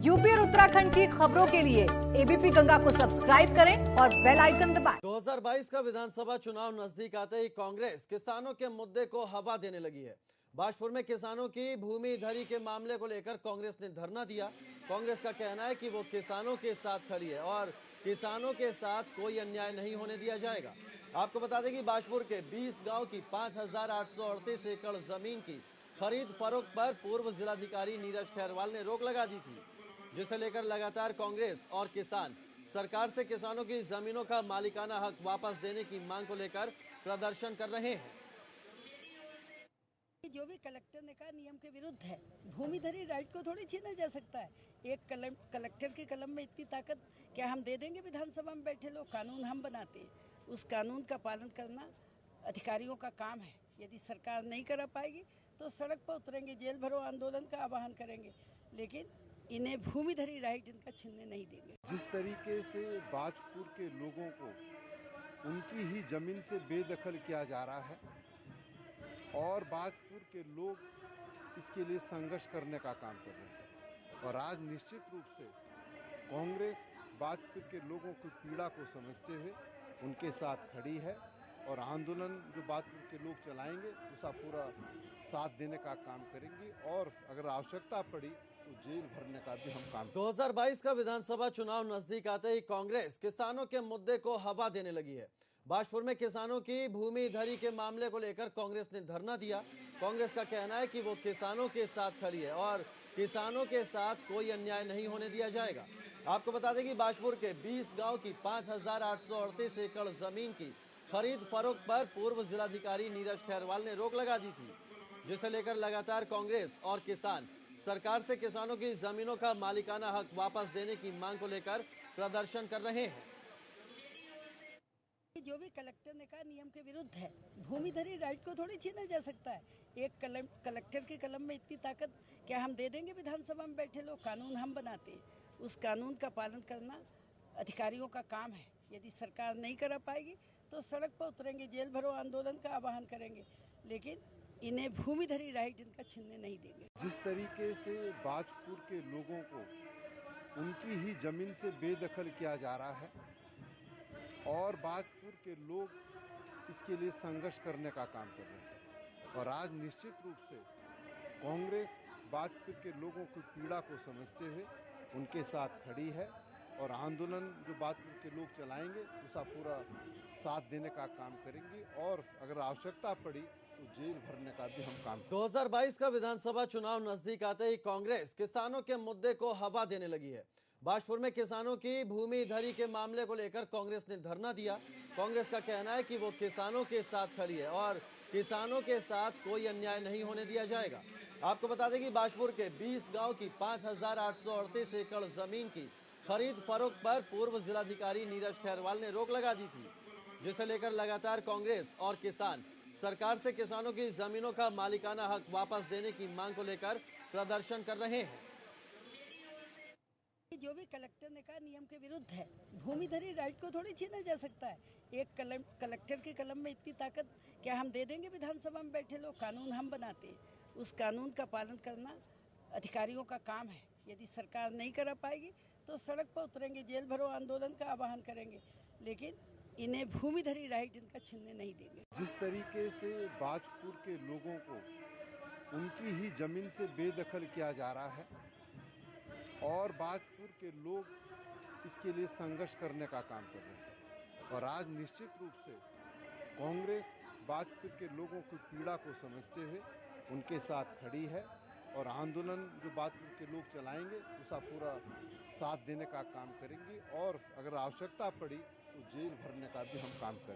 UP और उत्तराखंड की खबरों के लिए एबीपी गंगा को सब्सक्राइब करें और बेल आइकन दबाएं। 2022 का विधानसभा चुनाव नजदीक आते ही कांग्रेस किसानों के मुद्दे को हवा देने लगी है। बाजपुर में किसानों की भूमि धरी के मामले को लेकर कांग्रेस ने धरना दिया। कांग्रेस का कहना है कि वो किसानों के साथ खड़ी है और किसानों के साथ कोई अन्याय नहीं होने दिया जाएगा। आपको बता दें कि बाजपुर के 20 गांव की 5,838 एकड़ जमीन की खरीद फरोख्त पर पूर्व जिलाधिकारी नीरज खैरवाल ने रोक लगा दी थी, जिसे लेकर लगातार कांग्रेस और किसान सरकार से किसानों की जमीनों का मालिकाना हक वापस देने की मांग को लेकर प्रदर्शन कर रहे हैं। जो भी कलेक्टर ने कहा नियम के विरुद्ध है। भूमिधरी राइट को थोड़ी छीना जा सकता है। एक कलेक्टर की कलम में इतनी ताकत क्या हम दे देंगे? विधानसभा में बैठे लोग कानून हम बनाते हैं, उस कानून का पालन करना अधिकारियों का काम है। यदि सरकार नहीं करा पाएगी तो सड़क पर उतरेंगे, जेल भरो आंदोलन का आह्वान करेंगे, लेकिन इन्हें भूमिधरी राइट इनका छीनने नहीं देंगे। जिस तरीके से बाजपुर के लोगों को उनकी ही जमीन से बेदखल किया जा रहा है और बाजपुर के लोग इसके लिए संघर्ष करने का काम कर रहे हैं, और आज निश्चित रूप से कांग्रेस बाजपुर के लोगों की पीड़ा को समझते हुए उनके साथ खड़ी है और आंदोलन जो बाजपुर के लोग चलाएंगे उसका पूरा साथ देने का काम करेंगी, और अगर आवश्यकता पड़ी तो जेल भरने का भी हम काम। 2022 का विधानसभा चुनाव नजदीक आते ही कांग्रेस किसानों के मुद्दे को हवा देने लगी है। बाजपुर में किसानों की भूमि धरी के मामले को लेकर कांग्रेस ने धरना दिया। कांग्रेस का कहना है कि वो किसानों के साथ खड़ी है और किसानों के साथ कोई अन्याय नहीं होने दिया जाएगा। आपको बता दें कि बाजपुर के 20 गांव की 5,838 एकड़ जमीन की खरीद फरोख्त पर पूर्व जिलाधिकारी नीरज खैरवाल ने रोक लगा दी थी, जिसे लेकर लगातार कांग्रेस और किसान सरकार से किसानों की जमीनों का मालिकाना हक वापस देने की मांग को लेकर प्रदर्शन कर रहे हैं। जो भी कलेक्टर ने कहा नियम के विरुद्ध है। भूमिधरी राइट को थोड़ी छीना जा सकता है। एक कलेक्टर की कलम में इतनी ताकत क्या हम दे देंगे? विधानसभा में बैठे लोग कानून हम बनाते हैं, उस कानून का पालन करना अधिकारियों का काम है। यदि सरकार नहीं करा पाएगी तो सड़क पर उतरेंगे, जेल भरो आंदोलन का आह्वान करेंगे, लेकिन इन्हें भूमिधरी राइट इनका छीनने नहीं देंगे। जिस तरीके से बाजपुर के लोगों को उनकी ही जमीन से बेदखल किया जा रहा है और बाजपुर के लोग इसके लिए संघर्ष करने का काम कर रहे हैं, और आज निश्चित रूप से कांग्रेस बाजपुर के लोगों की पीड़ा को समझते हुए उनके साथ खड़ी है और आंदोलन जो बाजपुर के लोग चलाएंगे उसका पूरा साथ देने का काम करेंगी, और अगर आवश्यकता पड़ी तो जेल भरने का भी हम काम। 2022 का विधानसभा चुनाव नजदीक आते ही कांग्रेस किसानों के मुद्दे को हवा देने लगी है। बाजपुर में किसानों की भूमि धरी के मामले को लेकर कांग्रेस ने धरना दिया। कांग्रेस का कहना है कि वो किसानों के साथ खड़ी है और किसानों के साथ कोई अन्याय नहीं होने दिया जाएगा। आपको बता दें कि बाजपुर के 20 गांव की 5,838 एकड़ जमीन की खरीद फरोख्त पर पूर्व जिलाधिकारी नीरज खैरवाल ने रोक लगा दी थी, जिसे लेकर लगातार कांग्रेस और किसान सरकार से किसानों की जमीनों का मालिकाना हक वापस देने की मांग को लेकर प्रदर्शन कर रहे हैं। जो भी कलेक्टर ने कहा नियम के विरुद्ध है। भूमिधरी राइट को थोड़ी छीना जा सकता है। एक कलेक्टर की कलम में इतनी ताकत क्या हम दे देंगे? विधानसभा में बैठे लोग कानून हम बनाते हैं, उस कानून का पालन करना अधिकारियों का काम है। यदि सरकार नहीं करा पाएगी तो सड़क पर उतरेंगे, जेल भरो आंदोलन का आह्वान करेंगे, लेकिन इन्हें भूमिधरी राइट इनका छीनने नहीं देंगे। जिस तरीके से बाजपुर के लोगों को उनकी ही जमीन से बेदखल किया जा रहा है और बाजपुर के लोग इसके लिए संघर्ष करने का काम कर रहे हैं, और आज निश्चित रूप से कांग्रेस बाजपुर के लोगों की पीड़ा को समझते हुए उनके साथ खड़ी है और आंदोलन जो बाजपुर के लोग चलाएंगे उसका पूरा साथ देने का काम करेंगी, और अगर आवश्यकता पड़ी तो जेल भरने का भी हम काम करेंगे।